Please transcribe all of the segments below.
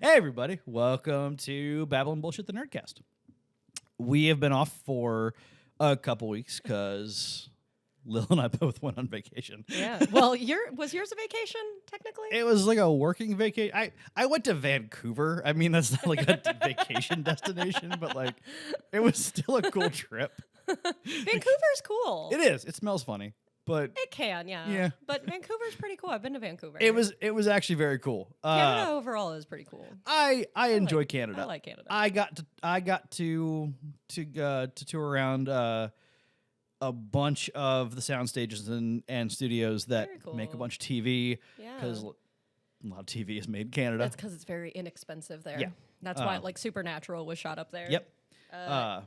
Hey, everybody. Welcome to Babylon Bullshit, the Nerdcast. We have been off for a couple weeks because Lil and I both went on vacation. Yeah. Well, was yours a vacation, technically? It was like a working vacation. I went to Vancouver. I mean, that's not like a vacation destination, but like it was still a cool trip. Vancouver's cool. It is. It smells funny. But It can, yeah. Yeah. But Vancouver's pretty cool. I've been to Vancouver. it was actually very cool. Canada overall is pretty cool. I enjoy Canada. I like Canada. I got to tour around a bunch of the sound stages and studios that Very cool. make a bunch of TV Yeah. because a lot of TV is made in Canada. That's because it's very inexpensive there. Yeah. That's why, like, Supernatural was shot up there. Yep.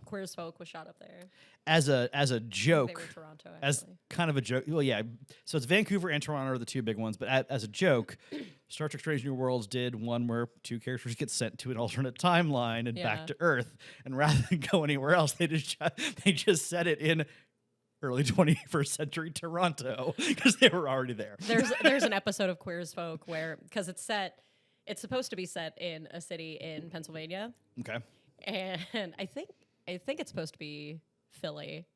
Queer as Folk was shot up there. As a They joke, were Toronto, actually. as kind of a joke. Well, yeah. So it's Vancouver and Toronto are the two big ones. But as a joke, Star Trek: Strange New Worlds did one where two characters get sent to an alternate timeline and back Yeah. to Earth, and rather than go anywhere else, they just set it in early 21st century Toronto because they were already there. There's an episode of Queer as Folk where, because it's supposed to be set in a city in Pennsylvania. Okay. And I think it's supposed to be Philly.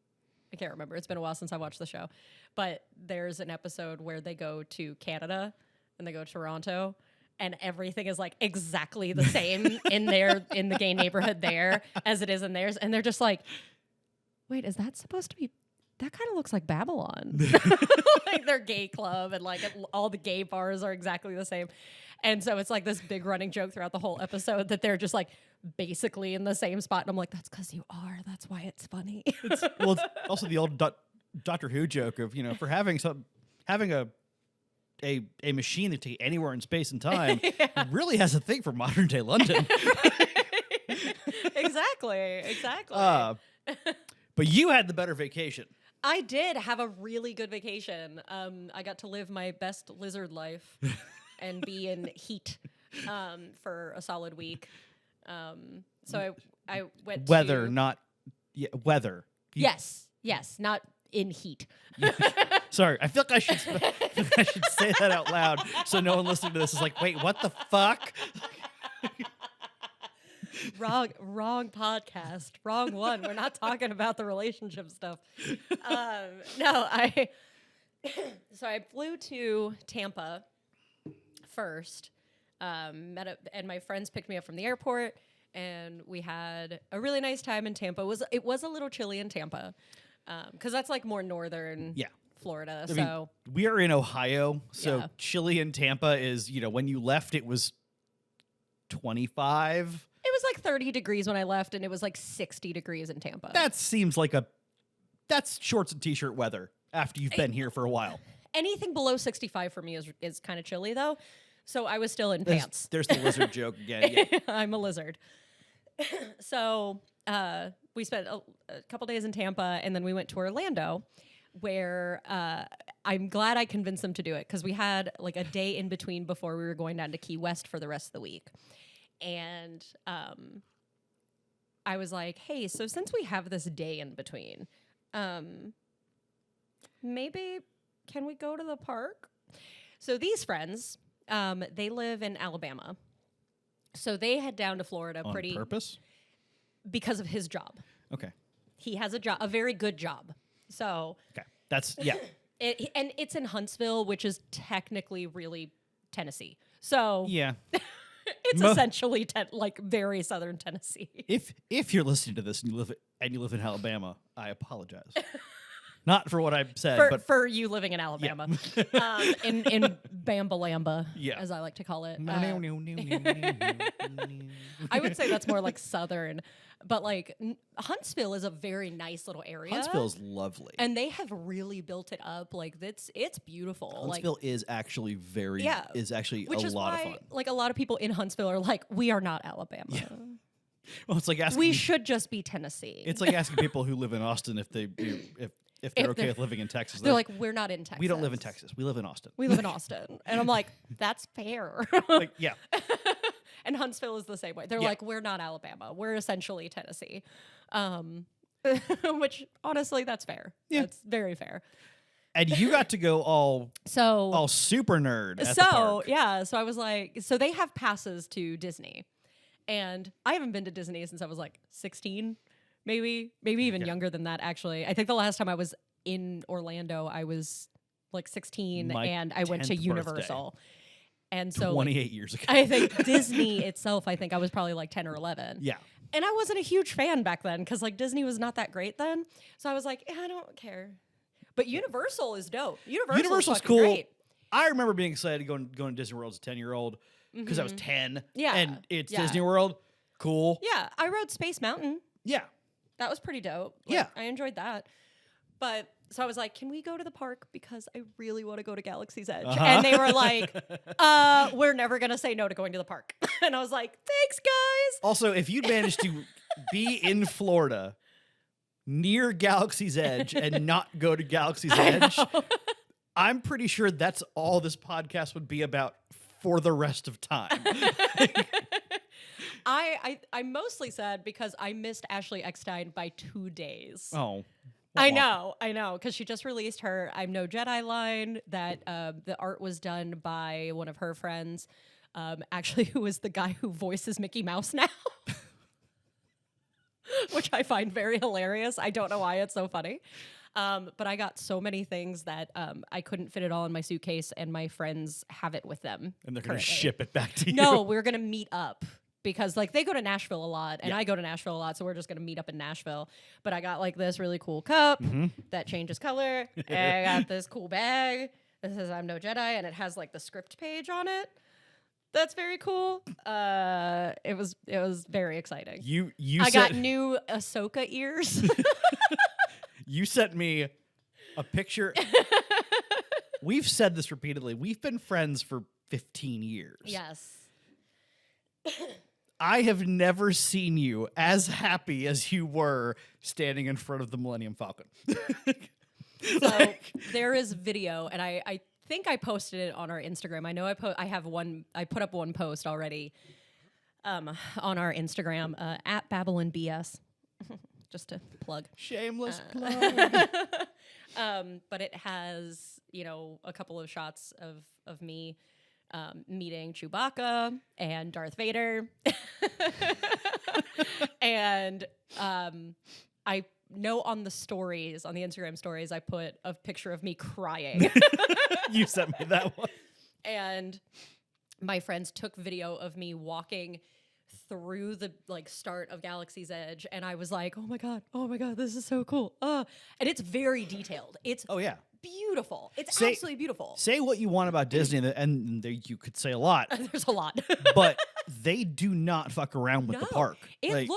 I can't remember. It's been a while since I watched the show. But there's an episode where they go to Canada and they go to Toronto and everything is like exactly the same in the gay neighborhood there as it is in theirs. And they're just like, wait, is that supposed to be, that kind of looks like Babylon. Like their gay club and like all the gay bars are exactly the same. And so it's like this big running joke throughout the whole episode that they're just like basically in the same spot. And I'm like, that's because you are. That's why it's funny. It's also the old Doctor Who joke of, for having a machine that take anywhere in space and time really has a thing for modern day London. Exactly. But you had the better vacation. I did have a really good vacation. I got to live my best lizard life and be in heat for a solid week. So I went Weather, to... not weather. Yes, not in heat. Sorry, I feel like I should say that out loud so no one listening to this is like, wait, what the fuck? Wrong podcast. Wrong one. We're not talking about the relationship stuff. So I flew to Tampa first, and my friends picked me up from the airport, and we had a really nice time in Tampa. It was a little chilly in Tampa, because that's like more northern Florida. I mean, we are in Ohio, so Yeah. chilly in Tampa is, when you left, it was 25. It was like 30 degrees when I left, and it was like 60 degrees in Tampa. That seems like that's shorts and t-shirt weather after you've been here for a while. Anything below 65 for me is kind of chilly, though. So I was still in pants. There's the lizard joke again. Yeah. I'm a lizard. So we spent a couple days in Tampa, and then we went to Orlando, where I'm glad I convinced them to do it, because we had like a day in between before we were going down to Key West for the rest of the week. And I was like, hey, so since we have this day in between, maybe can we go to the park? So these friends, they live in Alabama. So they head down to Florida On purpose? because of his job. Okay. He has a very good job. So Okay. That's, yeah. and it's in Huntsville, which is technically really Tennessee. So Yeah. it's essentially like very southern Tennessee. If you're listening to this and you live in Alabama, I apologize. Not for what I said, but for you living in Alabama, in Bambalamba, as I like to call it. I would say that's more like southern, but like Huntsville is a very nice little area. Huntsville's lovely, and they have really built it up. Like it's beautiful. Huntsville is actually which a is lot why, of fun. Like a lot of people in Huntsville are like, we are not Alabama. Yeah. Well, it's like asking We should just be Tennessee. It's like asking people who live in Austin if they're okay with living in Texas. They're like, we're not in Texas. We don't live in Texas. We live in Austin. We live in Austin. And I'm like, that's fair. Like, yeah. And Huntsville is the same way. They're like, we're not Alabama. We're essentially Tennessee. Which, honestly, that's fair. Yeah. That's very fair. And you got to go all super nerd at the park. Yeah, so I was like, so they have passes to Disney. And I haven't been to Disney since I was like 16, maybe even younger than that, actually. I think the last time I was in Orlando, I was like 16 and I went to Universal. Birthday. And so 28 years ago. I think Disney itself, I think I was probably like 10 or 11. Yeah. And I wasn't a huge fan back then because like Disney was not that great then. So I was like, I don't care. But Universal is dope. Universal's cool. Great. I remember being excited going to Disney World as a 10-year-old because I was 10. Yeah. And it's Disney World. Cool. Yeah. I rode Space Mountain. Yeah. That was pretty dope. Like, yeah. I enjoyed that. But so I was like, can we go to the park? Because I really want to go to Galaxy's Edge. And they were like, we're never going to say no to going to the park. And I was like, thanks, guys. Also, if you'd managed to be in Florida near Galaxy's Edge and not go to Galaxy's Edge, I'm pretty sure that's all this podcast would be about for the rest of time. I'm mostly sad because I missed Ashley Eckstein by 2 days. Oh. I know, because she just released her I'm No Jedi line that the art was done by one of her friends, actually who is the guy who voices Mickey Mouse now, which I find very hilarious. I don't know why it's so funny. But I got so many things that I couldn't fit it all in my suitcase, and my friends have it with them. And they're going to ship it back to you. No, we're going to meet up. Because like they go to Nashville a lot and I go to Nashville a lot, so we're just gonna meet up in Nashville. But I got like this really cool cup that changes color. And I got this cool bag that says I'm No Jedi, and it has like the script page on it. That's very cool. It was very exciting. I got new Ahsoka ears. You sent me a picture. We've said this repeatedly. We've been friends for 15 years. Yes. I have never seen you as happy as you were standing in front of the Millennium Falcon. So there is video, and I think I posted it on our Instagram. I know I put up one post already on our Instagram at Babylon BS, just to plug. Shameless plug. But it has, a couple of shots of me meeting Chewbacca and Darth Vader. And I know on the Instagram stories, I put a picture of me crying. You sent me that one. And my friends took video of me walking through the start of Galaxy's Edge, and I was like, oh my god, this is so cool. And it's very detailed. It's beautiful. It's absolutely beautiful. Say what you want about Disney, and you could say a lot. There's a lot. But they do not fuck around with the park. It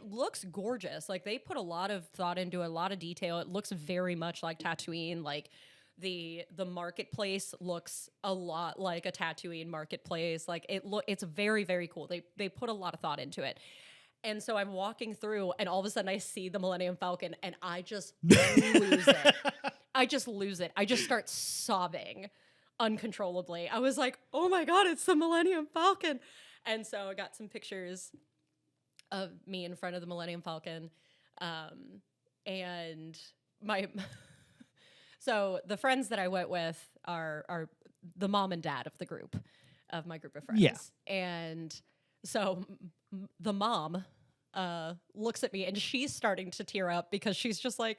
looks gorgeous. Like they put a lot of thought into it, a lot of detail. It looks very much like Tatooine. Like the marketplace looks a lot like a Tatooine marketplace. Like it's very, very cool. They put a lot of thought into it. And so I'm walking through, and all of a sudden I see the Millennium Falcon, and I just lose it. I just lose it. I just start sobbing uncontrollably. I was like, oh my God, it's the Millennium Falcon. And so I got some pictures of me in front of the Millennium Falcon. And so the friends that I went with are the mom and dad of my group of friends. Yeah. And so the mom looks at me, and she's starting to tear up because she's just like,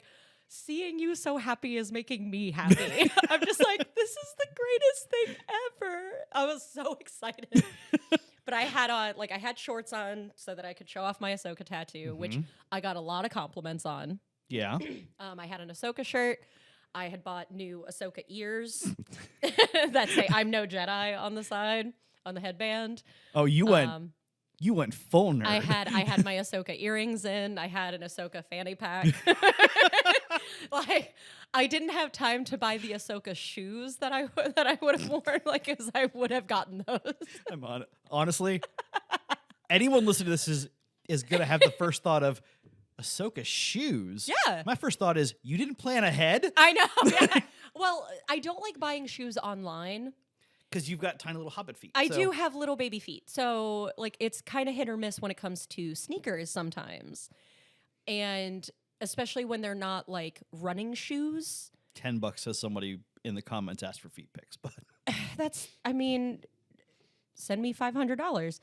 seeing you so happy is making me happy. I'm just like, this is the greatest thing ever. I was so excited. But I had shorts on so that I could show off my Ahsoka tattoo, which I got a lot of compliments on. Yeah. I had an Ahsoka shirt. I had bought new Ahsoka ears that say I'm No Jedi on the side, on the headband. Oh, you went full nerd. I had my Ahsoka earrings in. I had an Ahsoka fanny pack. I didn't have time to buy the Ahsoka shoes that I would have worn, because I would have gotten those. I'm on it. Honestly, anyone listening to this is gonna have the first thought of Ahsoka shoes. Yeah. My first thought is, you didn't plan ahead? I know. Yeah. Well, I don't like buying shoes online. Because you've got tiny little hobbit feet. I do have little baby feet. So, it's kind of hit or miss when it comes to sneakers sometimes. And especially when they're not, running shoes. $10 as somebody in the comments asked for feet pics, but send me $500.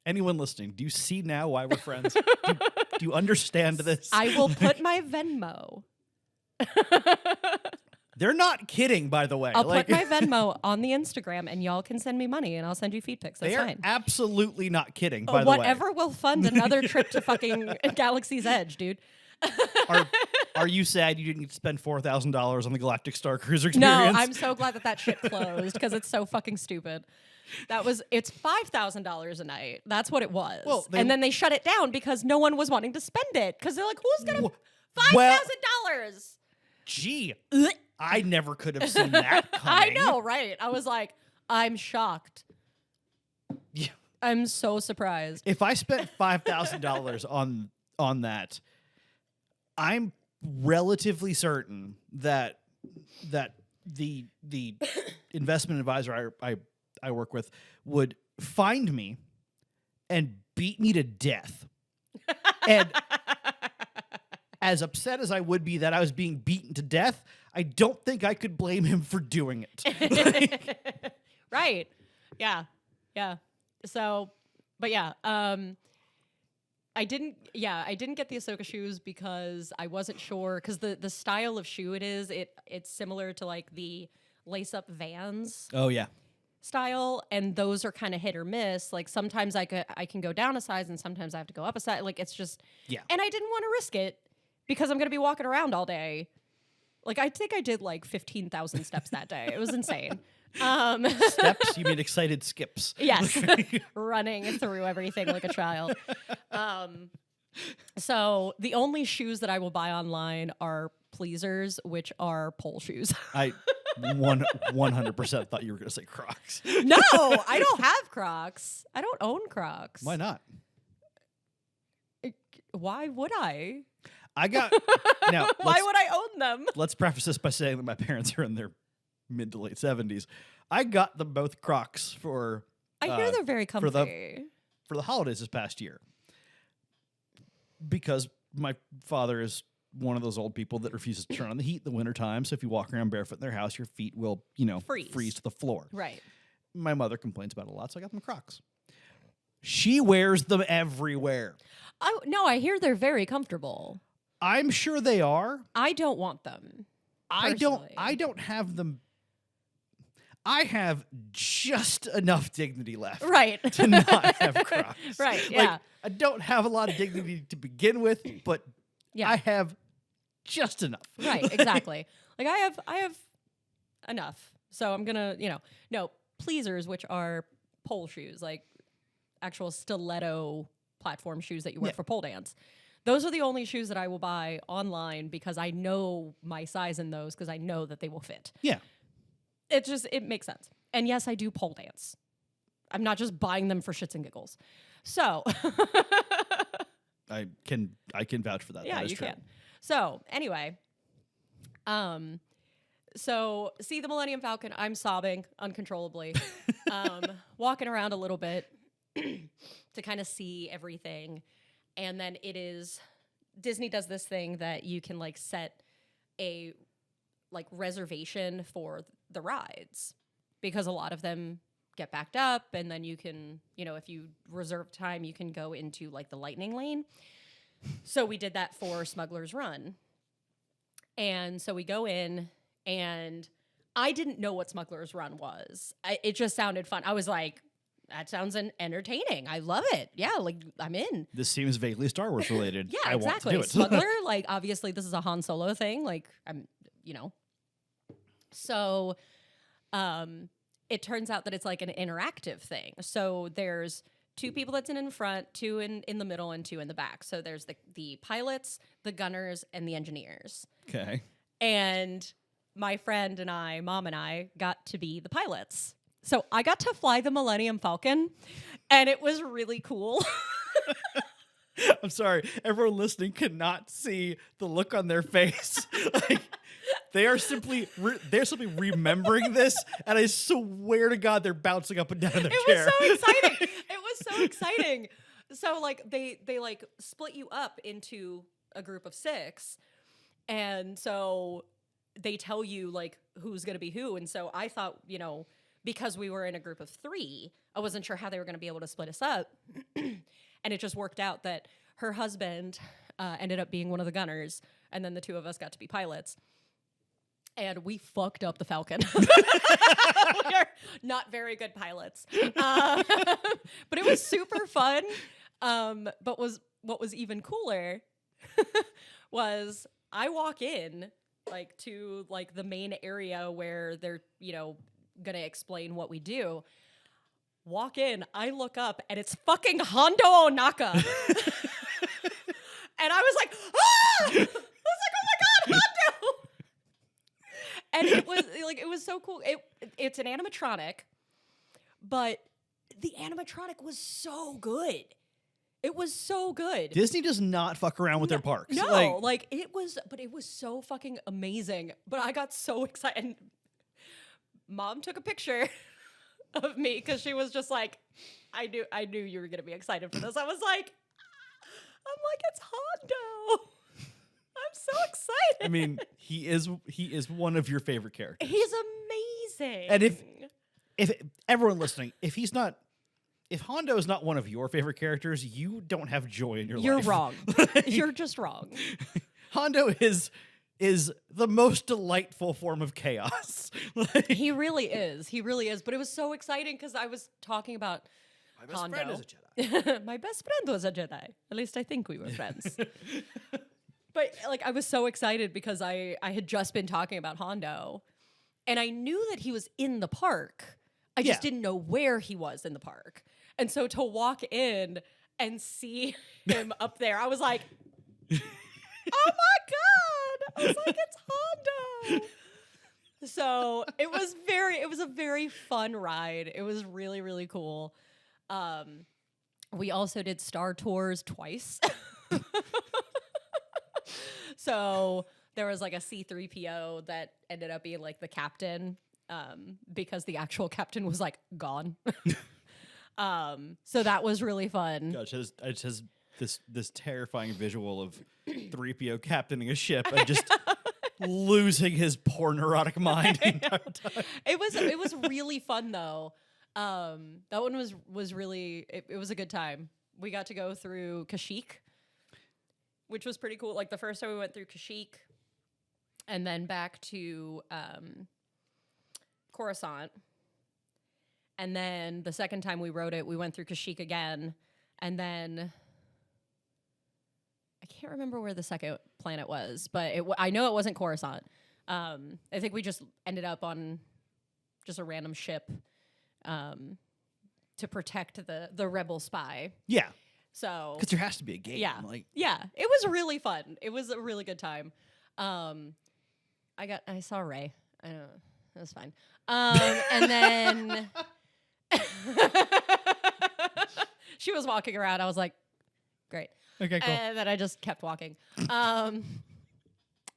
Anyone listening, do you see now why we're friends? Do you understand this? I will put my Venmo. They're not kidding, by the way. I'll put my Venmo on the Instagram, and y'all can send me money, and I'll send you feet pics. That's they are fine. absolutely not kidding, by the way. Whatever will fund another trip to fucking Galaxy's Edge, dude. Are you sad you didn't get to spend $4,000 on the Galactic Star Cruiser No, experience? I'm so glad that shit closed because it's so fucking stupid. It's $5,000 a night. That's what it was. Well, and then they shut it down because no one was wanting to spend it because they're like, who's gonna $5,000? Gee, I never could have seen that coming. I know, right? I was like, I'm shocked. Yeah. I'm so surprised. If I spent $5,000 on that, I'm relatively certain that the investment advisor I work with would find me and beat me to death. And as upset as I would be that I was being beaten to death, I don't think I could blame him for doing it. Right. Yeah. Yeah. So, but yeah, I didn't get the Ahsoka shoes because I wasn't sure because the style of shoe it's similar to like the lace up Vans Oh yeah. style, and those are kind of hit or miss. Like sometimes I can go down a size and sometimes I have to go up a size. Like it's just Yeah. And I didn't want to risk it because I'm going to be walking around all day. Like I think I did like 15,000 steps that day. It was insane. Steps? You mean excited skips? Yes. Running through everything like a child. So the only shoes that I will buy online are pleasers, which are pole shoes. I 100% thought you were going to say Crocs. No, I don't have Crocs. I don't own Crocs. Why not? Why would I? I got now. Why would I own them? Let's preface this by saying that my parents are in their mid to late 70s. I got them both Crocs for. I hear they're very comfy for the holidays this past year, because my father is one of those old people that refuses to turn on the heat in the wintertime. So if you walk around barefoot in their house, your feet will, freeze to the floor. Right. My mother complains about it a lot, so I got them Crocs. She wears them everywhere. Oh no, I hear they're very comfortable. I'm sure they are. I don't want them. I don't have them. I have just enough dignity left, right, to not have Crocs. Right. Yeah. Like, I don't have a lot of dignity to begin with, but I have just enough. Right. Exactly. Like I have enough. So I'm gonna, pleasers, which are pole shoes, like actual stiletto platform shoes that you wear for pole dance. Those are the only shoes that I will buy online because I know my size in those because I know that they will fit. Yeah. It makes sense. And yes, I do pole dance. I'm not just buying them for shits and giggles. So I can vouch for that. Yeah, that is you true. can. So anyway, so see the Millennium Falcon, I'm sobbing uncontrollably, walking around a little bit to kind of see everything. And then Disney does this thing that you can like set a like reservation for the rides because a lot of them get backed up, and then you can, if you reserve time, you can go into like the lightning lane. So we did that for Smuggler's Run. And so we go in, and I didn't know what Smuggler's Run was. It just sounded fun. I was like, that sounds entertaining. I love it. Yeah, like I'm in. This seems vaguely Star Wars related. Yeah, I exactly. want to do it. Smuggler, like obviously this is a Han Solo thing. Like I'm, So it turns out that it's like an interactive thing. So there's two people that's in front, two in the middle, and two in the back. So there's the pilots, the gunners, and the engineers. Okay. And my friend and Mom and I, got to be the pilots. So I got to fly the Millennium Falcon, and it was really cool. I'm sorry. Everyone listening cannot see the look on their face. Like, they're simply remembering this, and I swear to God, they're bouncing up and down in their chair. It was so exciting. It was so exciting. So like they like split you up into a group of 6. And so they tell you like who's going to be who. And so I thought, because we were in a group of 3, I wasn't sure how they were going to be able to split us up. And it just worked out that her husband ended up being one of the gunners. And then the 2 of us got to be pilots. And we fucked up the Falcon. We are not very good pilots. But it was super fun. But what was even cooler was I walk in like to like the main area where they're, gonna explain what we do. Walk in, I look up, and it's fucking Hondo Onaka. And I was like, ah! I was like, oh my God, Hondo! And it was so cool. It's an animatronic, but the animatronic was so good. It was so good. Disney does not fuck around with their parks. No, it was so fucking amazing. But I got so excited. And Mom took a picture of me because she was just like, I knew you were gonna be excited for this. I'm like, it's Hondo. I'm so excited. I mean, he is one of your favorite characters. He's amazing. And if everyone listening, if Hondo is not one of your favorite characters, you don't have joy in your life. You're wrong. You're just wrong. Hondo is the most delightful form of chaos. He really is. He really is. But it was so exciting because I was talking about my best Hondo. friend is a Jedi. My best friend was a Jedi. At least I think we were friends. But like I was so excited because I had just been talking about Hondo, and I knew that he was in the park. I just didn't know where he was in the park. And so to walk in and see him up there, I was like, oh my God. I was like, it's Hondo. So it was a very fun ride. It was really, really cool. We also did Star Tours twice. So there was like a C-3PO that ended up being like the captain, because the actual captain was like gone. So that was really fun. Gosh, I just has this terrifying visual of 3PO captaining a ship and just losing his poor neurotic mind the entire time. It was really fun though. That one was really it was a good time. We got to go through Kashyyyk, which was pretty cool. Like the first time we went through Kashyyyk and then back to Coruscant. And then the second time we rode it, we went through Kashyyyk again. And then I can't remember where the second planet was, but I know it wasn't Coruscant. I think we just ended up on just a random ship to protect the rebel spy. Yeah. So because there has to be a game. Yeah. Yeah. It was really fun. It was a really good time. I saw Rey. I know. It was fine. And then she was walking around. I was like, great. Okay, cool. And then I just kept walking.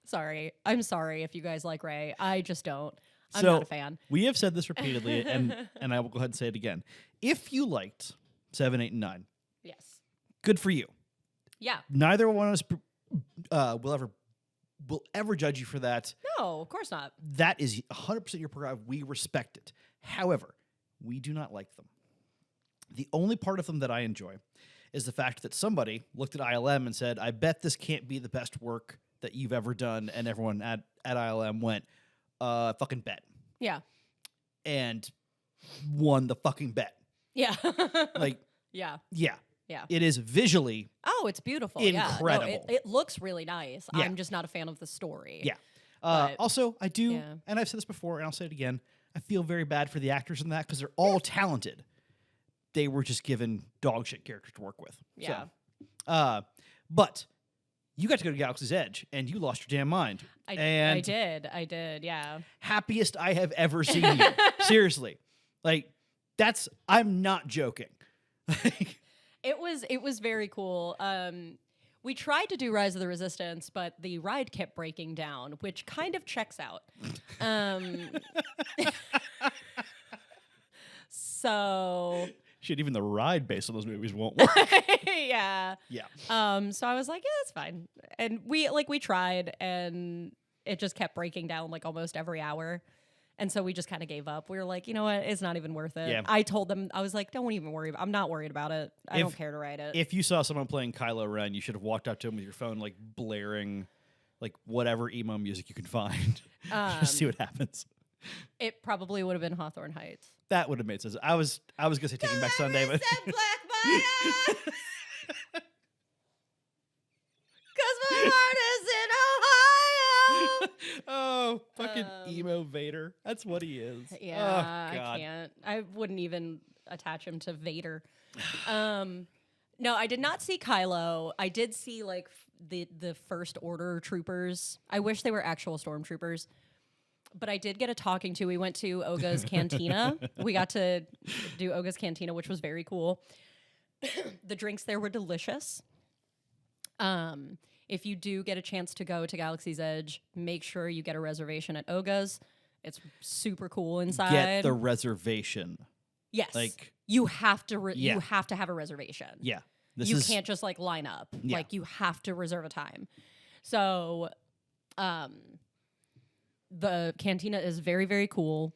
Sorry. I'm sorry if you guys like Rey. I just don't. I'm not a fan. We have said this repeatedly, and I will go ahead and say it again. If you liked 7, 8, and 9, Yes. good for you. Yeah. Neither one of us will ever judge you for that. No, of course not. That is 100% your prerogative. We respect it. However, we do not like them. The only part of them that I enjoy is the fact that somebody looked at ILM and said, I bet this can't be the best work that you've ever done. And everyone at ILM went, fucking bet. Yeah. And won the fucking bet. Yeah. Like, yeah. yeah. Yeah. It is visually Oh, it's beautiful. incredible. Yeah. No, it looks really nice. Yeah. I'm just not a fan of the story. Yeah. But- Also, I do, Yeah. and I've said this before, and I'll say it again, I feel very bad for the actors in that because they're all talented. They were just given dog shit characters to work with. Yeah. So, but you got to go to Galaxy's Edge, and you lost your damn mind. I did. Yeah. Happiest I have ever seen you. Seriously. Like, I'm not joking. It was very cool. We tried to do Rise of the Resistance, but the ride kept breaking down, which kind of checks out. So Shit, even the ride based on those movies won't work. Yeah. Yeah. So I was like, yeah, that's fine. And we tried, and it just kept breaking down like almost every hour. And so we just kind of gave up. We were like, you know what? It's not even worth it. Yeah. I told them, I was like, don't even worry. I'm not worried about it. I don't care to ride it. If you saw someone playing Kylo Ren, you should have walked up to him with your phone, like blaring, like whatever emo music you can find. Just see what happens. It probably would have been Hawthorne Heights. That would have made sense. I was gonna say Taking Back Sunday, but Black because my heart is in Ohio. Oh, fucking emo Vader. That's what he is. Yeah, oh, God. I can't. I wouldn't even attach him to Vader. No, I did not see Kylo. I did see like the First Order troopers. I wish they were actual stormtroopers. But I did get a talking to. We went to Oga's Cantina. We got to do Oga's Cantina, which was very cool. The drinks there were delicious. If you do get a chance to go to Galaxy's Edge, make sure you get a reservation at Oga's. It's super cool inside. Get the reservation. Yes, like you have to. You have to have a reservation. Yeah, you can't just like line up. Yeah. Like you have to reserve a time. So, the cantina is very, very cool.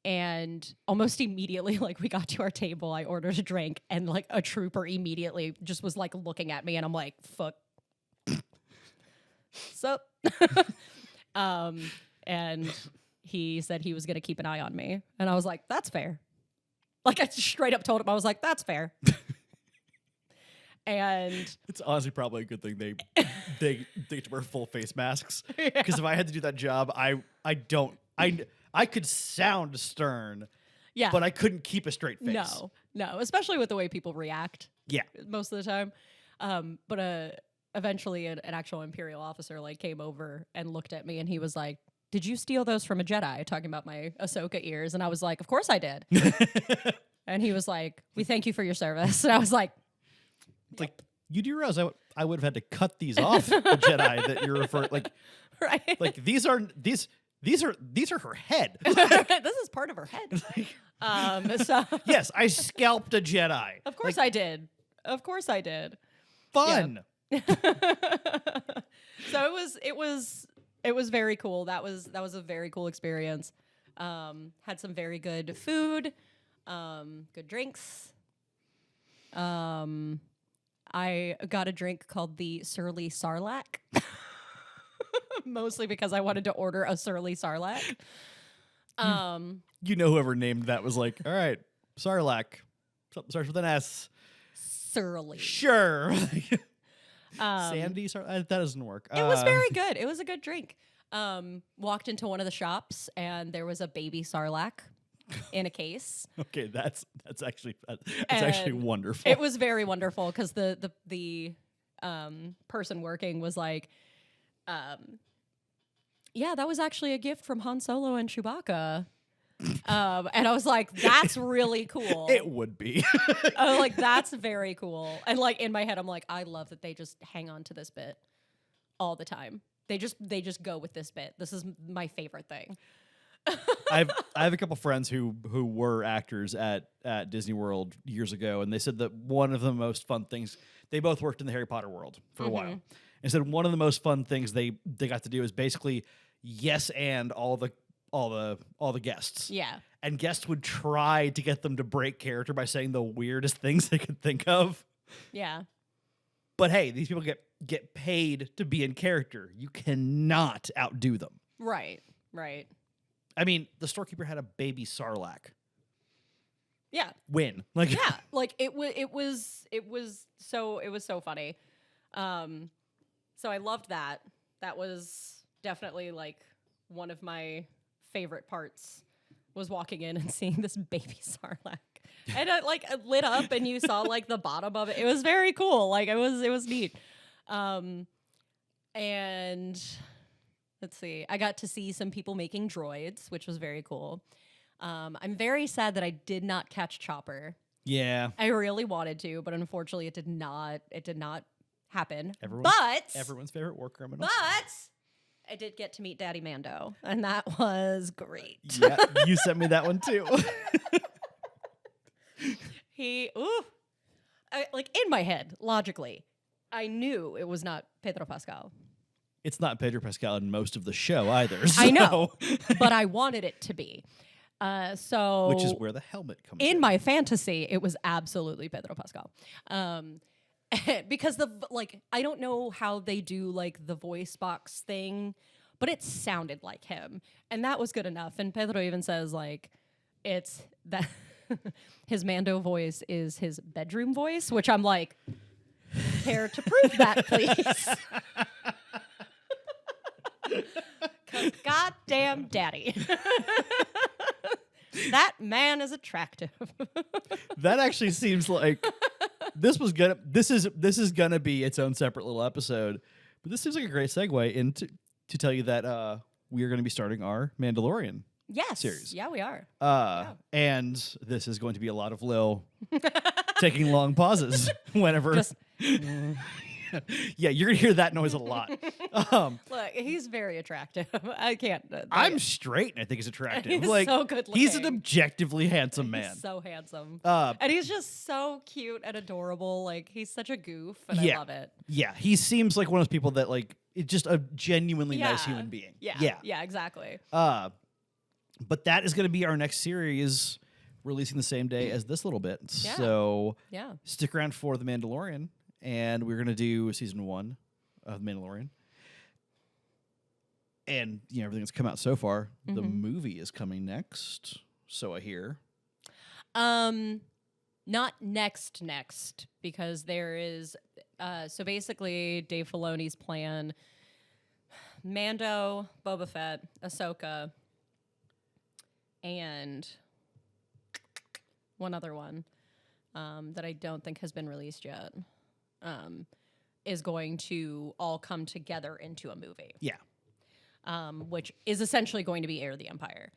And almost immediately, like we got to our table, I ordered a drink, and like a trooper immediately just was like looking at me, and I'm like, fuck. Sup? And he said he was going to keep an eye on me. And I was like, that's fair. Like I straight up told him, I was like, that's fair. And it's honestly probably a good thing they to wear full face masks, because if I had to do that job, I could sound stern, yeah, but I couldn't keep a straight face. No, especially with the way people react. Yeah, most of the time. But eventually, an actual Imperial officer like came over and looked at me, and he was like, "Did you steal those from a Jedi?" Talking about my Ahsoka ears, and I was like, "Of course I did." And he was like, "We thank you for your service." And I was like. It's like, you do realize I would have had to cut these off the Jedi that you're referring, like, right? Like these are her head. This is part of her head. So yes, I scalped a Jedi. Of course I did. Of course I did. Fun. Yeah. So it was very cool. That was a very cool experience. Had some very good food, good drinks. I got a drink called the Surly Sarlacc, mostly because I wanted to order a Surly Sarlacc. You know, whoever named that was like, all right, Sarlacc, something starts with an S. Surly. Sure. Sandy, that doesn't work. It was very good. It was a good drink. Walked into one of the shops, and there was a baby Sarlacc in a case. Okay, that's actually wonderful. It was very wonderful because the person working was like, yeah, that was actually a gift from Han Solo and Chewbacca. And I was like, that's really cool. It would be. I was like, that's very cool. And like in my head, I'm like, I love that they just hang on to this bit all the time. They just go with this bit. This is my favorite thing. I have a couple friends who were actors at Disney World years ago, and they said that one of the most fun things, they both worked in the Harry Potter world for a while, and said one of the most fun things they got to do is basically yes and all the guests. Yeah. And guests would try to get them to break character by saying the weirdest things they could think of. Yeah. But hey, these people get paid to be in character. You cannot outdo them. Right. I mean, the storekeeper had a baby Sarlacc. Yeah. Win. Like yeah, like it was so funny. So I loved that. That was definitely like one of my favorite parts, was walking in and seeing this baby Sarlacc. And it lit up, and you saw like the bottom of it. It was very cool. Like it was neat. And let's see. I got to see some people making droids, which was very cool. I'm very sad that I did not catch Chopper. Yeah. I really wanted to, but unfortunately it did not happen. Everyone's favorite war criminal. But I did get to meet Daddy Mando, and that was great. Yeah, you sent me that one too. Like in my head, logically, I knew it was not Pedro Pascal. It's not Pedro Pascal in most of the show either. I know, so- but I wanted it to be. So Which is where the helmet comes in. in my fantasy, it was absolutely Pedro Pascal. Because I don't know how they do like the voice box thing, but it sounded like him, and that was good enough. And Pedro even says like, it's that his Mando voice is his bedroom voice, which I'm like, care to prove that, please? 'Cause goddamn daddy. That man is attractive. That actually seems like this is gonna be its own separate little episode. But this seems like a great segue into to tell you that we are going to be starting our Mandalorian Yes. series. Yeah, we are. And this is going to be a lot of Lil taking long pauses whenever. Just Yeah, you're gonna hear that noise a lot. look, he's very attractive. I can't. I'm straight and I think he's attractive. He's like so good he's an looking. objectively handsome man. He's so handsome. And he's just so cute and adorable. Like, he's such a goof, and Yeah. I love it. Yeah, he seems like one of those people that like it's just a genuinely nice Yeah. human being. Yeah. Yeah, exactly. But that is going to be our next series, releasing the same day as this little bit. Yeah. So Yeah. stick around for The Mandalorian, and we're going to do season 1 of The Mandalorian. And everything that's come out so far. The movie is coming next, so I hear. Not next, because there is, so basically Dave Filoni's plan, Mando, Boba Fett, Ahsoka, and one other one that I don't think has been released yet, is going to all come together into a movie. Yeah. Which is essentially going to be Heir of the Empire.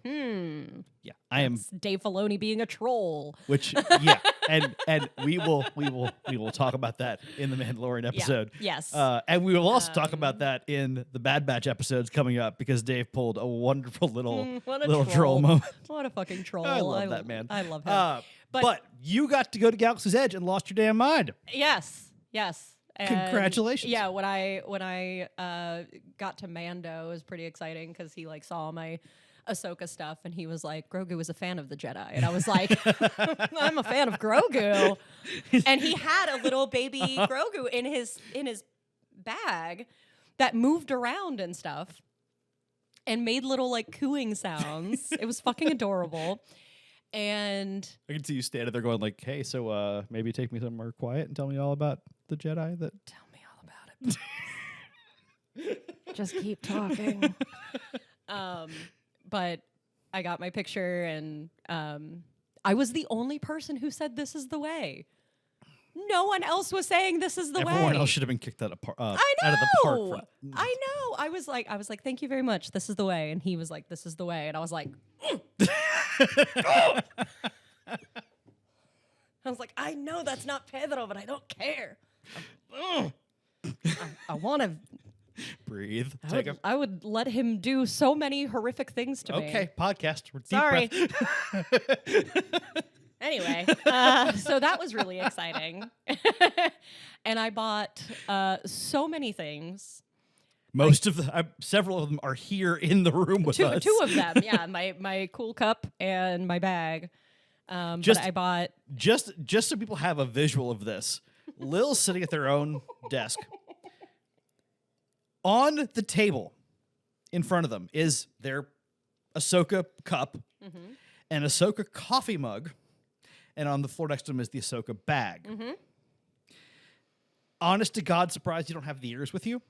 Yeah. I am Dave Filoni being a troll. which yeah. And we will talk about that in the Mandalorian episode. Yes. And we will also talk about that in the Bad Batch episodes coming up because Dave pulled a wonderful little what a troll troll. moment. What a fucking troll. I love that man. I love him. But you got to go to Galaxy's Edge and lost your damn mind. Yes. And Congratulations. Yeah, when I got to Mando, it was pretty exciting because he like saw my Ahsoka stuff and he was like, Grogu was a fan of the Jedi. And I was like, I'm a fan of Grogu. And he had a little baby Grogu in his bag that moved around and stuff and made little like cooing sounds. It was fucking adorable. And I can see you standing there going like, hey, so maybe take me somewhere quiet and tell me all about the Jedi that... tell me all about it. Just keep talking. But I got my picture and I was the only person who said this is the way. No one else was saying this is the way. Everyone else should have been kicked out of, I know. out of the park. I know. I was like, thank you very much. This is the way. And he was like, this is the way. And I was like, I was like, I know that's not Pedro, but I don't care. I want to. Breathe. I would let him do so many horrific things to me. Okay, podcast. Deep Sorry. breath. Anyway, so that was really exciting. And I bought so many things. Most of the, several of them are here in the room with us. Two of them, yeah. My cool cup and my bag. But I bought... Just so people have a visual of this, Lil's sitting at their own desk. On the table in front of them is their Ahsoka cup, an Ahsoka coffee mug, and on the floor next to them is the Ahsoka bag. Honest to God, surprised you don't have the ears with you?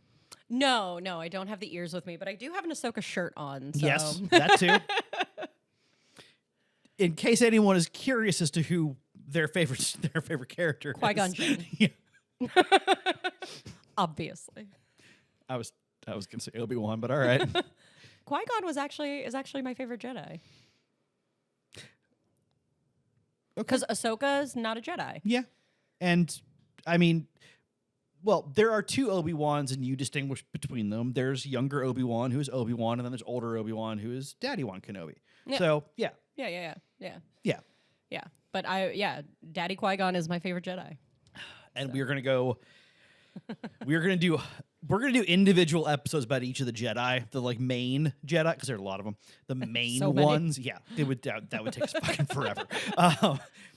No, I don't have the ears with me, but I do have an Ahsoka shirt on. So. Yes, that too. In case anyone is curious as to who their favorite character Qui-Gon is. Jinn. Yeah. Obviously. I was gonna say Obi-Wan, but all right. Qui-Gon is actually my favorite Jedi. Because Ahsoka's not a Jedi. Yeah. And I mean, well, there are two Obi-Wans and you distinguish between them. There's younger Obi-Wan who is Obi-Wan, and then there's older Obi-Wan who is Daddy-Wan Kenobi. Yeah. So, yeah. Yeah. Yeah. Yeah. But Daddy Qui-Gon is my favorite Jedi. And we're gonna do individual episodes about each of the Jedi, the like main Jedi, because there are a lot of them. The main So many. ones, yeah, that would take us fucking forever.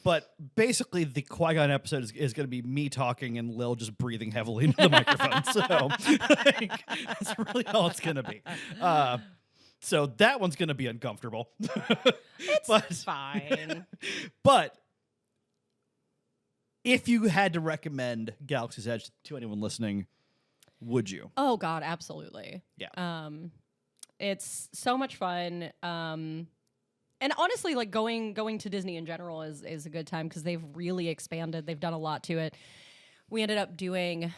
But basically, the Qui-Gon episode is going to be me talking and Lil just breathing heavily into the microphone. So like, that's really all it's going to be. So that one's going to be uncomfortable. It's fine. But if you had to recommend Galaxy's Edge to anyone listening, would you? Oh God, absolutely. Yeah. It's so much fun. And honestly, like going to Disney in general is a good time because they've really expanded. They've done a lot to it. We ended up doing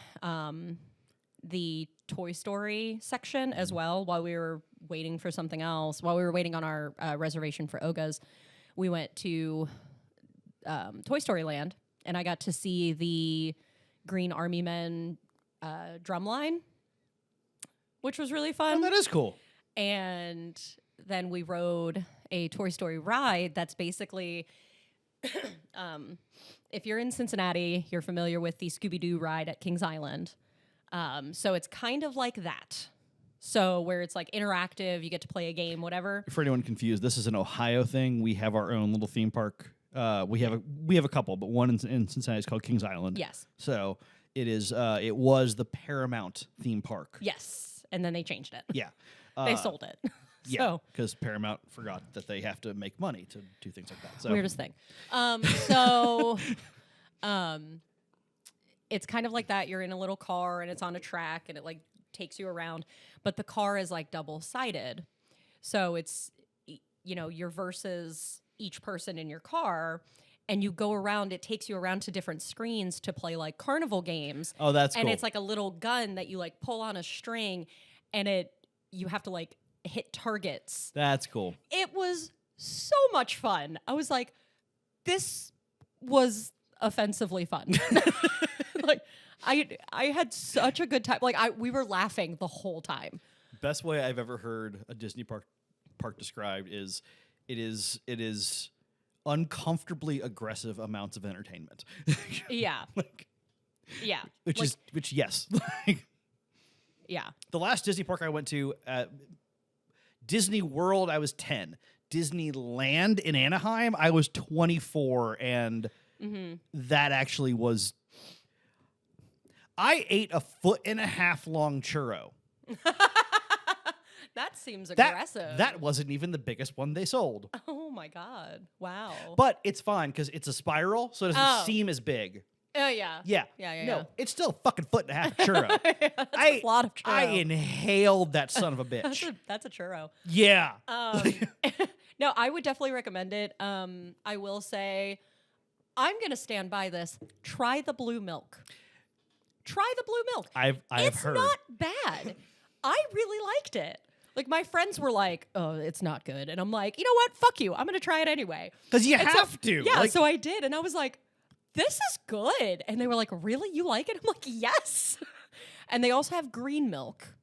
the Toy Story section as well while we were waiting for something else. While we were waiting on our reservation for Oga's, we went to Toy Story Land, and I got to see the Green Army Men drumline, which was really fun. Oh, that is cool. And then we rode a Toy Story ride that's basically, if you're in Cincinnati, you're familiar with the Scooby-Doo ride at Kings Island. So it's kind of like that. So where it's like interactive, you get to play a game, whatever. For anyone confused, this is an Ohio thing. We have our own little theme park. We have a couple, but one in Cincinnati is called Kings Island. Yes. So it is. It was the Paramount theme park. Yes. And then they changed it. Yeah. They sold it. Yeah. So Because Paramount forgot that they have to make money to do things like that. So weirdest thing. It's kind of like that. You're in a little car and it's on a track and it like takes you around, but the car is like double-sided. So it's, you're versus each person in your car, and you go around. It takes you around to different screens to play like carnival games. Oh, that's cool. And it's like a little gun that you like pull on a string, and you have to like hit targets. That's cool. It was so much fun. I was like, this was offensively fun. Like I had such a good time. Like we were laughing the whole time. Best way I've ever heard a Disney park described is it is uncomfortably aggressive amounts of entertainment. Yeah. Yeah. Which yes. Yeah. The last Disney park I went to, Disney World, I was 10. Disneyland in Anaheim, I was 24, and that actually was. I ate a 1.5 foot long churro. That seems aggressive. That wasn't even the biggest one they sold. Oh my God. Wow. But it's fine because it's a spiral, so it doesn't seem as big. Oh, yeah. Yeah. No, it's still a fucking 1.5 foot churro. That's a lot of churro. I inhaled that son of a bitch. That's a churro. Yeah. No, I would definitely recommend it. I will say, I'm going to stand by this. Try the blue milk. Try the blue milk. I've heard. It's not bad. I really liked it. Like, my friends were like, oh, it's not good. And I'm like, you know what? Fuck you. I'm going to try it anyway. Because you And have to. Yeah, Like, so I did. And I was like, this is good. And they were like, really? You like it? I'm like, yes. And they also have green milk.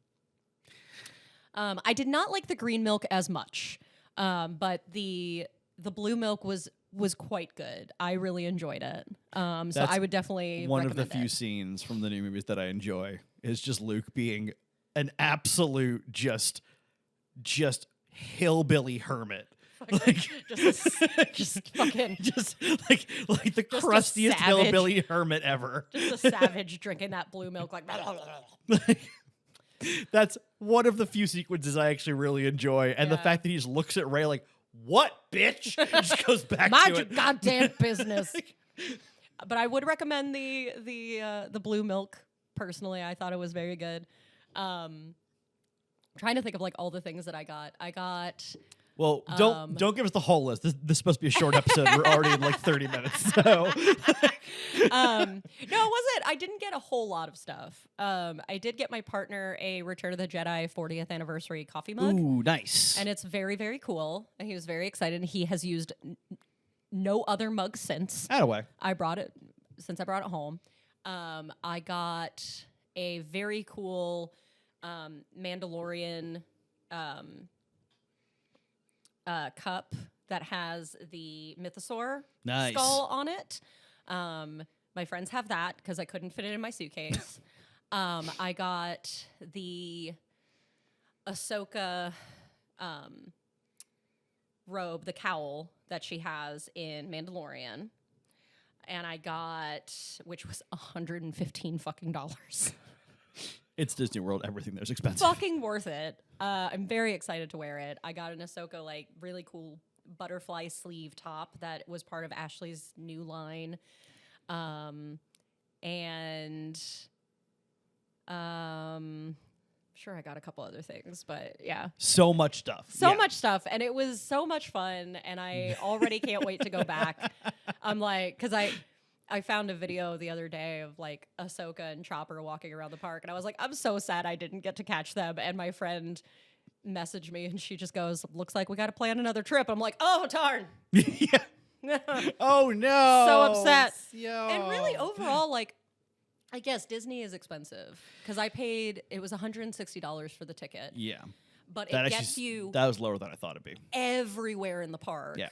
I did not like the green milk as much. But the blue milk was quite good. I really enjoyed it. So I would definitely one of the recommend few it. scenes from the new movies that I enjoy is just Luke being an absolute just hillbilly hermit. Like just fucking just like the Just a crustiest savage. hillbilly hermit ever. just a savage drinking that blue milk like That's one of the few sequences I actually really enjoy, and the Yeah. fact that he just looks at Ray like, "What, bitch?" and just goes back mind to your it. goddamn business. But I would recommend the blue milk personally. I thought it was very good. Trying to think of like all the things that I got. I got Well, don't give us the whole list. This is supposed to be a short episode. We're already in like 30 minutes. So no, it wasn't. I didn't get a whole lot of stuff. I did get my partner a Return of the Jedi 40th anniversary coffee mug. ooh, nice. And it's very, very cool. And he was very excited. He has used no other mug since. Attaway. I brought it home. I got a very cool Mandalorian cup that has the mythosaur Nice. skull on it. My friends have that because I couldn't fit it in my suitcase. I got the Ahsoka robe, the cowl that she has in Mandalorian. And I got, which was $115 fucking dollars. It's Disney World. Everything there's expensive. Fucking worth it. I'm very excited to wear it. I got an Ahsoka, like, really cool butterfly sleeve top that was part of Ashley's new line. Sure, I got a couple other things, but yeah. So much stuff. So much stuff. And it was so much fun. And I already can't wait to go back. I'm like, because I found a video the other day of like Ahsoka and Chopper walking around the park. And I was like, I'm so sad I didn't get to catch them. And my friend messaged me and she just goes, looks like we got to plan another trip. I'm like, oh, darn. Yeah. Oh, no. So upset. Yo. And really overall, like, I guess Disney is expensive because it was $160 for the ticket. Yeah. But That it actually gets you That was lower than I thought it'd be. everywhere in the park. Yeah.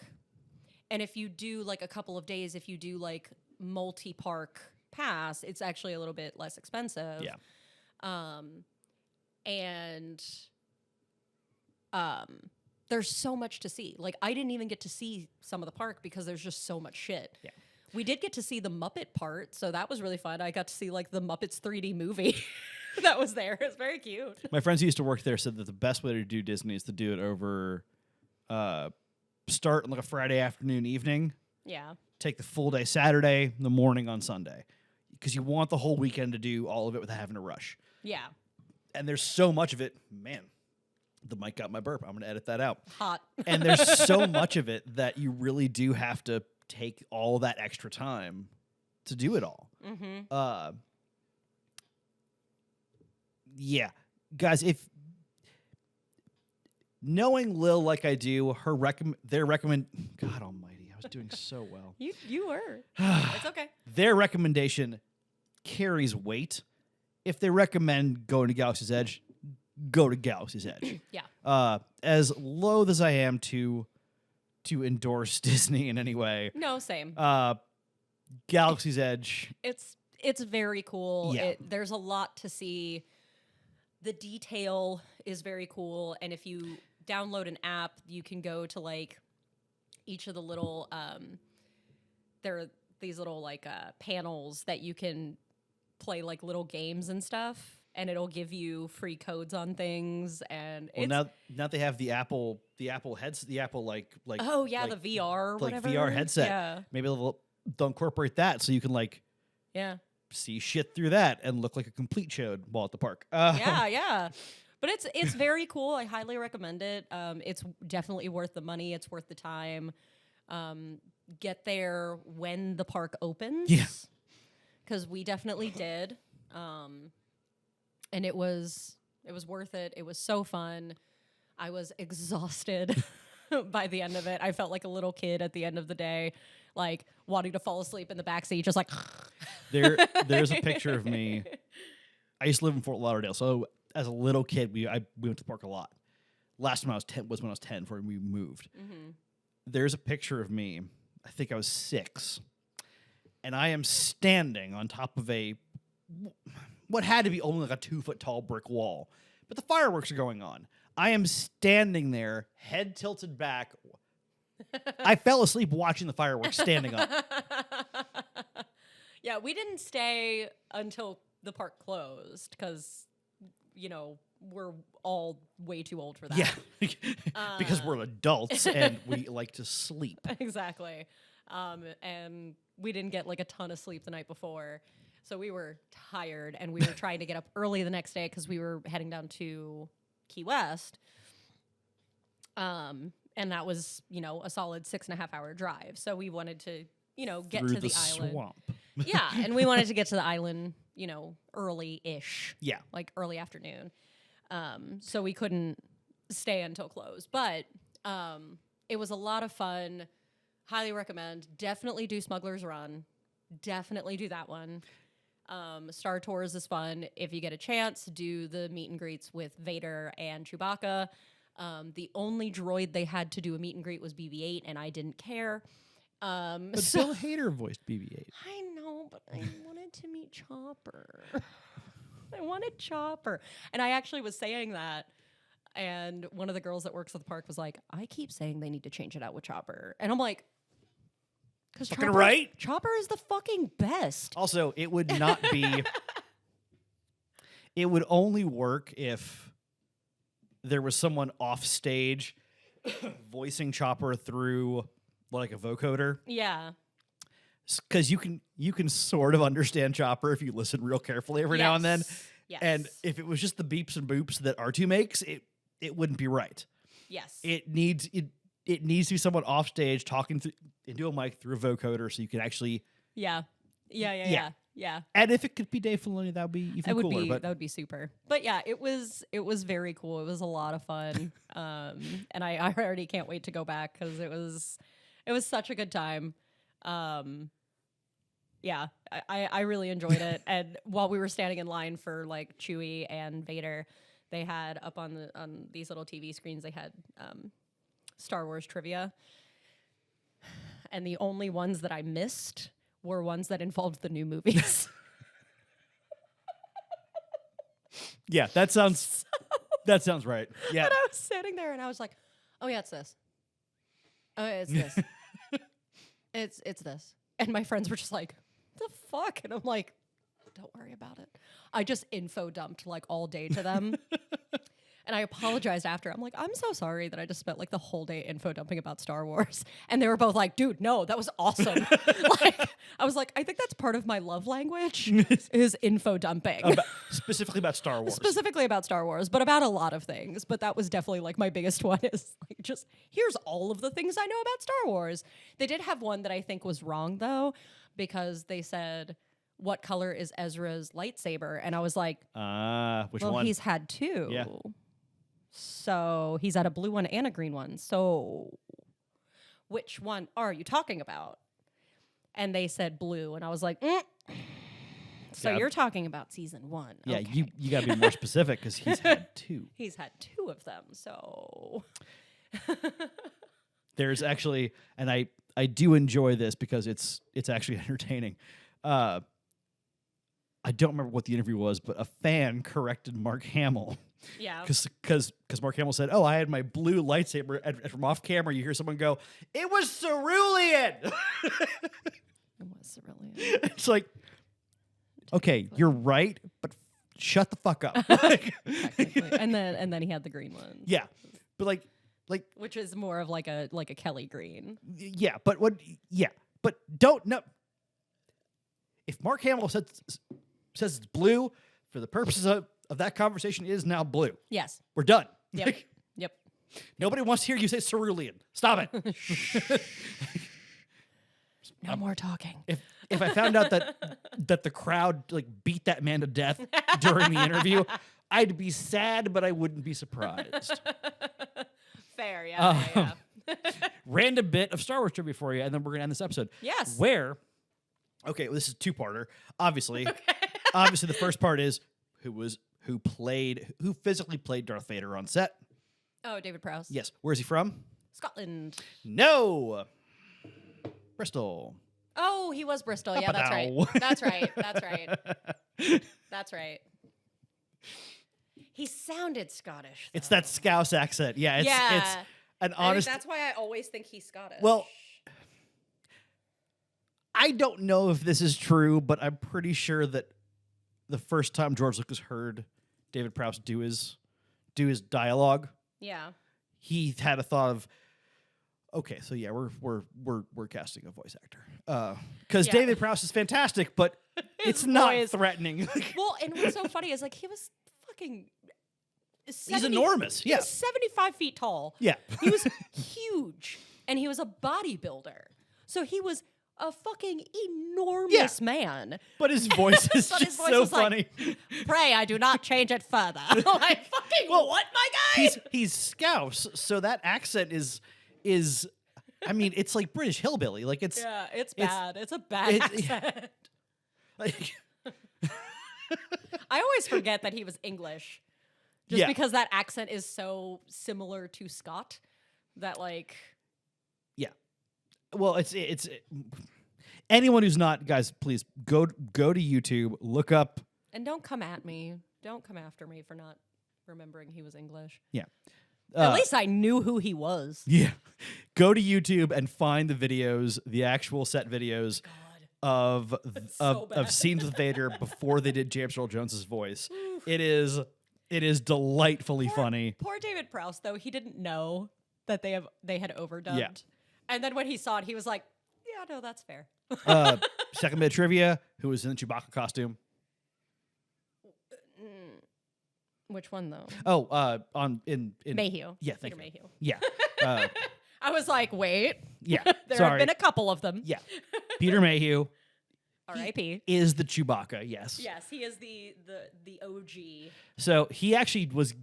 And if you do like a couple of days, if you do like multi-park pass, it's actually a little bit less expensive. Yeah. There's so much to see. Like I didn't even get to see some of the park because there's just so much shit. Yeah. We did get to see the Muppet part, so that was really fun. I got to see like the Muppets 3D movie that was there. It was very cute. My friends who used to work there said that the best way to do Disney is to do it over, start on like a Friday afternoon, evening, Yeah. take the full day Saturday, the morning on Sunday, because you want the whole weekend to do all of it without having to rush. Yeah. And there's so much of it. Man, the mic got my burp. I'm going to edit that out. Hot. And there's so much of it that you really do have to take all that extra time to do it all. Mm-hmm. Yeah. Guys, if knowing Lil like I do, their recommend God almighty, I was doing so well. You were. It's okay. Their recommendation carries weight. If they recommend going to Galaxy's Edge, go to Galaxy's Edge. Yeah. As loath as I am to endorse Disney in any way, No, same. Galaxy's Edge. It's very cool. Yeah. There's a lot to see. The detail is very cool, and if you download an app, you can go to like each of the little there are these little like panels that you can play like little games and stuff, and it'll give you free codes on things. And Well, now they have the Apple heads, the Apple like oh yeah, like, the VR or like whatever VR headset. Yeah, Maybe they'll incorporate that so you can like yeah. see shit through that and look like a complete chode while at the park. Yeah. But it's very cool. I highly recommend it. It's definitely worth the money. It's worth the time. Get there when the park opens. Yeah. Because we definitely did. And it was worth it. It was so fun. I was exhausted by the end of it. I felt like a little kid at the end of the day, like wanting to fall asleep in the backseat, just like. There's a picture of me. I used to live in Fort Lauderdale, so as a little kid, we went to the park a lot. Last time I was 10 was when I was 10 before we moved. Mm-hmm. There's a picture of me. I think I was 6, and I am standing on top of what had to be only like a 2-foot tall brick wall, but the fireworks are going on. I am standing there, head tilted back. I fell asleep watching the fireworks standing up. Yeah, we didn't stay until the park closed because, we're all way too old for that. Yeah, because we're adults and we like to sleep. Exactly. And we didn't get like a ton of sleep the night before. So we were tired and we were trying to get up early the next day because we were heading down to Key West. And that was, a solid 6.5 hour drive. So we wanted to, get Through to the island. swamp. Yeah, and we wanted to get to the island, early-ish. Yeah. Like early afternoon. So we couldn't stay until close. But it was a lot of fun. Highly recommend. Definitely do Smuggler's Run. Definitely do that one. Star Tours is fun. If you get a chance, do the meet and greets with Vader and Chewbacca. The only droid they had to do a meet and greet was BB-8, and I didn't care. But So Bill Hader voiced BB-8. I know, but I wanted to meet Chopper. I wanted Chopper. And I actually was saying that, and one of the girls that works at the park was like, I keep saying they need to change it out with Chopper. And I'm like, because Fucking right. Chopper is the fucking best. Also, it would not be... It would only work if there was someone off stage voicing Chopper through like a vocoder. Yeah. Because you can sort of understand Chopper if you listen real carefully every now and then. Yes. And if it was just the beeps and boops that R2 makes, it wouldn't be right. Yes. It needs to be someone off stage talking into a mic through a vocoder so you can actually... Yeah. And if it could be Dave Filoni, that would be even cooler. That would be super. But yeah, it was very cool. It was a lot of fun. And I already can't wait to go back because it was such a good time. Yeah, I really enjoyed it. And while we were standing in line for like Chewie and Vader, they had up on these little TV screens, they had Star Wars trivia. And the only ones that I missed were ones that involved the new movies. Yeah, that sounds right. Yeah. And I was sitting there and I was like, oh yeah, it's this. Oh, it's this. it's this. And my friends were just like, the fuck? And I'm like, don't worry about it. I just info dumped like all day to them. And I apologized after. I'm like, I'm so sorry that I just spent like the whole day info dumping about Star Wars. And they were both like, dude, no, that was awesome. Like, I was like, I think that's part of my love language is info dumping. Specifically about Star Wars. Specifically about Star Wars, but about a lot of things. But that was definitely like my biggest one is like, just here's all of the things I know about Star Wars. They did have one that I think was wrong though, because they said, what color is Ezra's lightsaber? And I was like, which well, one? he's had two. Yeah. So he's had a blue one and a green one. So which one are you talking about? And they said blue. And I was like, So Yeah. you're talking about season 1. Yeah, Okay. you got to be more specific because he's had two. He's had 2 of them. So There's actually, and I do enjoy this because it's actually entertaining. I don't remember what the interview was, but a fan corrected Mark Hamill. yeah. Because Mark Hamill said, "Oh, I had my blue lightsaber," and from off camera, you hear someone go, "It was cerulean." It was cerulean. It's like, okay, you're right, but shut the fuck up. Technically. and then he had the green one. Yeah, but like, Which is more of like a Kelly green. yeah, but but don't know. If Mark Hamill says it's blue, for the purposes of that conversation, it is now blue. Yes. We're done. Yep. Yep. Nobody wants to hear you say cerulean. Stop it. No more talking. If I found out that the crowd like beat that man to death during the interview, I'd be sad, but I wouldn't be surprised. Fair, yeah. Random bit of Star Wars trivia for you, and then we're gonna end this episode. Yes. Where? Okay, well, this is a two-parter. Obviously, obviously, the first part is who physically played Darth Vader on set. Oh, David Prowse. Yes. Where's he from? Scotland. No. Bristol. Oh, he was Bristol. Yeah, that's right. Up-a-dow. That's right. That's right. That's right. He sounded Scottish. It's though. that Scouse accent. Yeah, it's an honest. That's why I always think he's Scottish. Well, I don't know if this is true, but I'm pretty sure that the first time George Lucas heard David Prowse do his dialogue, yeah. he had a thought of, okay, so yeah, we're casting a voice actor because Yeah. David Prowse is fantastic, but it's not voice. threatening. Well, and what's so funny is like he was fucking. He's enormous. He Yeah, was 75 feet tall. yeah. He was huge, and he was a bodybuilder. So he was a fucking enormous man. But his voice is But just his voice so was like, funny. Pray I do not change it further. Like fucking what, my guy? He's Scouse, so that accent is. I mean, it's like British hillbilly. Like it's Yeah, it's bad. It's a bad accent. like I always forget that he was English. Just because that accent is so similar to Scott that like. Yeah. Well, it's anyone who's not, guys, please go to YouTube, look up. And don't come at me. Don't come after me for not remembering he was English. Yeah. At least I knew who he was. Yeah. Go to YouTube and find the videos, the actual set videos of scenes with Vader before they did James Earl Jones's voice. It is delightfully funny. Poor David Prowse, though, he didn't know that they had overdubbed. Yeah. And then when he saw it, he was like, yeah, no, that's fair. Second bit of trivia, who was in the Chewbacca costume? Which one, though? Oh, in Mayhew. Yeah, Peter Mayhew. Yeah. I was like, wait. Yeah. There sorry. have been a couple of them. Yeah. Peter Mayhew. R.I.P. Is the Chewbacca, yes. Yes, he is the OG. So he actually was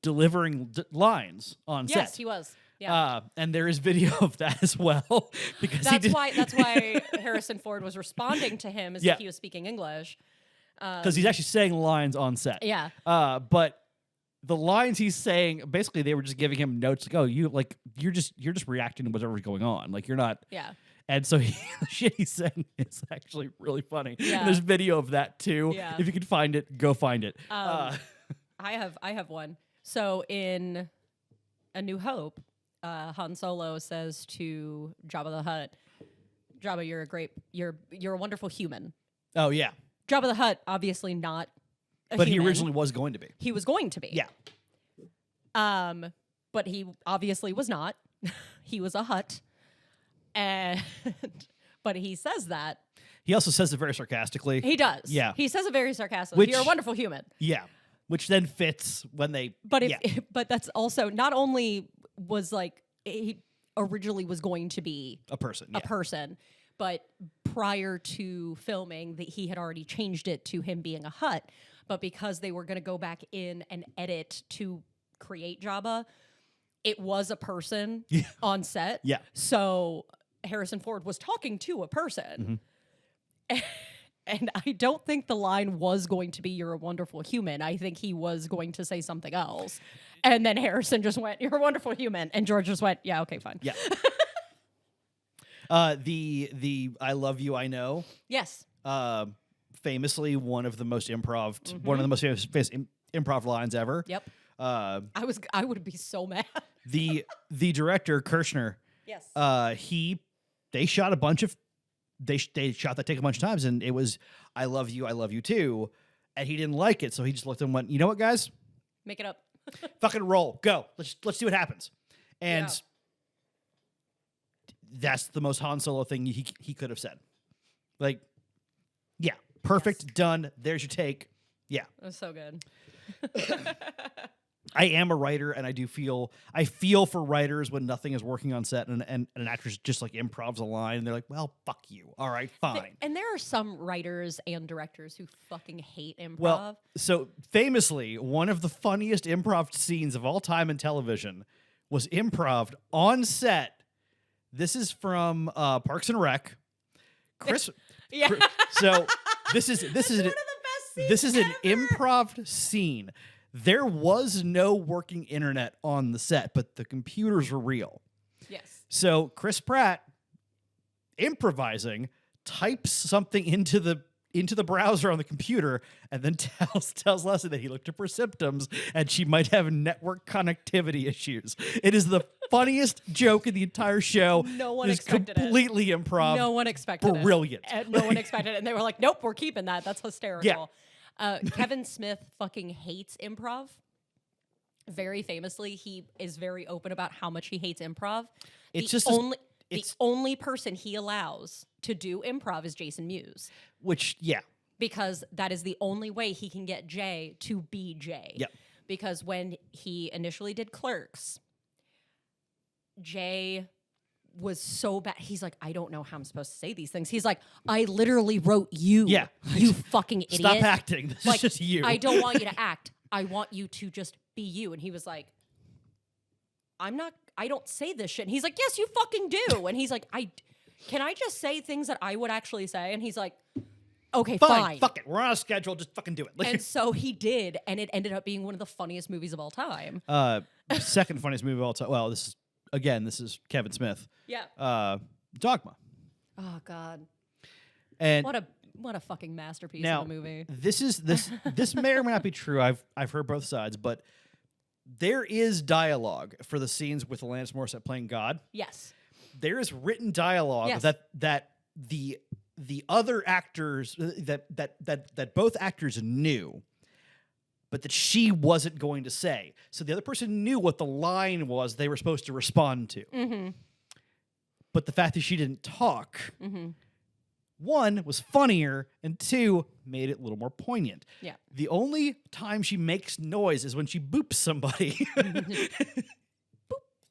delivering lines on set. Yes, he was. Yeah. And there is video of that as well. Because that's why Harrison Ford was responding to him as if he was speaking English. Because he's actually saying lines on set. Yeah. But the lines he's saying, basically, they were just giving him notes like, "Oh, you're just reacting to whatever's going on. Like you're not." Yeah. And so the shit he's saying is actually really funny. Yeah. And there's video of that too. Yeah. If you can find it, go find it. I have one. So in A New Hope, Han Solo says to Jabba the Hutt, "Jabba, you're a wonderful human." Oh yeah. Jabba the Hutt, obviously not a But human. he originally was going to be. He was going to be. Yeah. But he obviously was not. He was a Hutt. But he says that. He also says it very sarcastically. He does. Yeah. He says it very sarcastically. You're a wonderful human. Yeah. Which then fits when they... But but that's also, not only was like, he originally was going to be... A person. But prior to filming, he had already changed it to him being a Hutt. But because they were going to go back in and edit to create Jabba, it was a person on set. Yeah. So Harrison Ford was talking to a person. And I don't think the line was going to be, "You're a wonderful human." I think he was going to say something else. And then Harrison just went, "You're a wonderful human." And George just went, "Yeah, okay, fine." Yeah. The I love you, I know. Yes. Famously one of the most one of the most famous improv lines ever. Yep. I would be so mad. The director Kirshner. Yes. They shot a bunch of they shot that take a bunch of times, and it was I love you too, and he didn't like it, so he just looked and went, "You know what, guys? Make it up. Fucking roll, go. Let's see what happens." And that's the most Han Solo thing he could have said. Like, yeah, perfect, done. There's your take. Yeah, It was so good. I am a writer, and I feel for writers when nothing is working on set, and an actress just like improvs a line, and they're like, "Well, fuck you. All right, fine." And there are some writers and directors who fucking hate improv. Well, so famously, one of the funniest improv scenes of all time in television was improved on set. This is from Parks and Rec. Chris. Yeah. So this is one of the best scenes this is an ever. improv scene. There was no working internet on the set, but the computers were real. Yes. So Chris Pratt, improvising, types something into the browser on the computer, and then tells Leslie that he looked up her symptoms and she might have network connectivity issues. It is the funniest joke in the entire show. No one It's expected it. completely improv. No one expected it. Brilliant. And no one expected it. And they were like, "Nope, we're keeping that. That's hysterical." Kevin Smith fucking hates improv. Very famously, he is very open about how much he hates improv. The only person he allows to do improv is Jason Mewes. Because that is the only way he can get Jay to be Jay. Yep. Because when he initially did Clerks, Jay was so bad. He's like, "I don't know how I'm supposed to say these things." He's like, "I literally wrote you. Yeah. You fucking idiot. Stop acting. This is just you. I don't want you to act. I want you to just be you." And he was like, I don't say this shit. And he's like, "Yes, you fucking do." And he's like, can I just say things that I would actually say?" And he's like, Okay, fine. fine. Fuck it. We're on a schedule. Just fucking do it. Like, And so he did, and it ended up being one of the funniest movies of all time. second funniest movie of all time. Well, this is Kevin Smith. Yeah. Dogma. Oh God. And what a fucking masterpiece now, of a movie. This may or may not be true. I've heard both sides, but there is dialogue for the scenes with Alanis Morissette playing God. Yes. There is written dialogue Yes. that the other actors that both actors knew, but that she wasn't going to say. So the other person knew what the line was they were supposed to respond to. Mm-hmm. But the fact that she didn't talk, Mm-hmm. one, was funnier, and two, made it a little more poignant. Yeah. The only time she makes noise is when she boops somebody. Boop.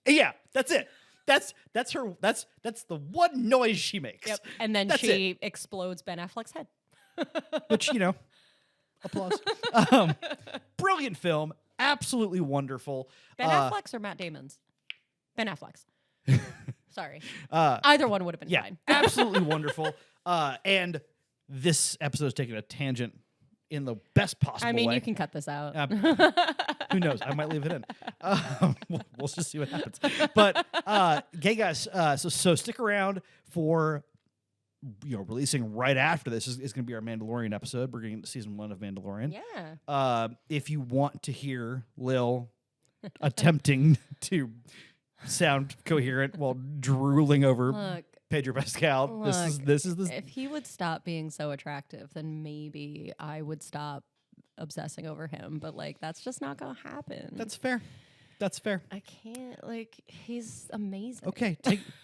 Yeah, that's it. That's the one noise she makes. Yep. And then That's she explodes Ben Affleck's head. Which, applause. Brilliant film. Absolutely wonderful. Ben Affleck's or Matt Damon's? Ben Affleck's. Sorry. Either one would have been Yeah, fine. absolutely wonderful. And this episode is taking a tangent in the best possible way. I mean, you can cut this out. Who knows? I might leave it in. We'll just see what happens. But, okay, guys, so stick around for releasing right after this is going to be our Mandalorian episode. We're getting to season 1 of Mandalorian. Yeah. If you want to hear Lil attempting to sound coherent while drooling over Look, Pedro Pascal, this is the if he would stop being so attractive, then maybe I would stop obsessing over him. But that's just not gonna happen. That's fair. That's fair. I can't. He's amazing. Okay,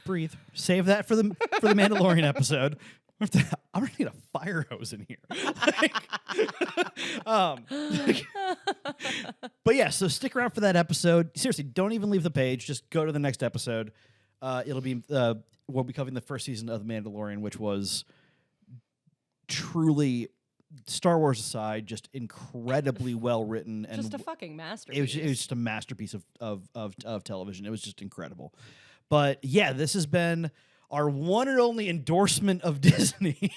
breathe. Save that for the Mandalorian episode. I'm gonna need a fire hose in here. But yeah, so stick around for that episode. Seriously, don't even leave the page. Just go to the next episode. It'll be we'll be covering the first season of The Mandalorian, which was truly, Star Wars aside, just incredibly well written and Just a fucking masterpiece. it was just a masterpiece of television. It was just incredible. But yeah, this has been our one and only endorsement of Disney.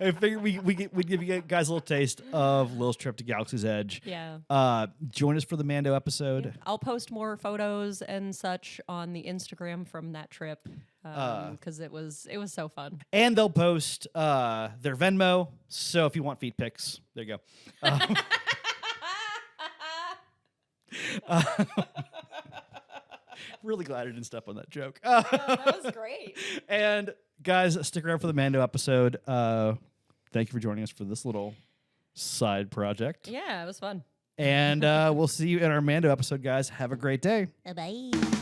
I figured we'd give you guys a little taste of Lil's trip to Galaxy's Edge. Yeah. Join us for the Mando episode. Yeah. I'll post more photos and such on the Instagram from that trip because it was so fun. And they'll post their Venmo. So if you want feet pics, there you go. Really glad I didn't step on that joke. That was great. And guys, stick around for the Mando episode. Thank you for joining us for this little side project. Yeah, it was fun. And we'll see you in our Mando episode, guys. Have a great day. Bye-bye.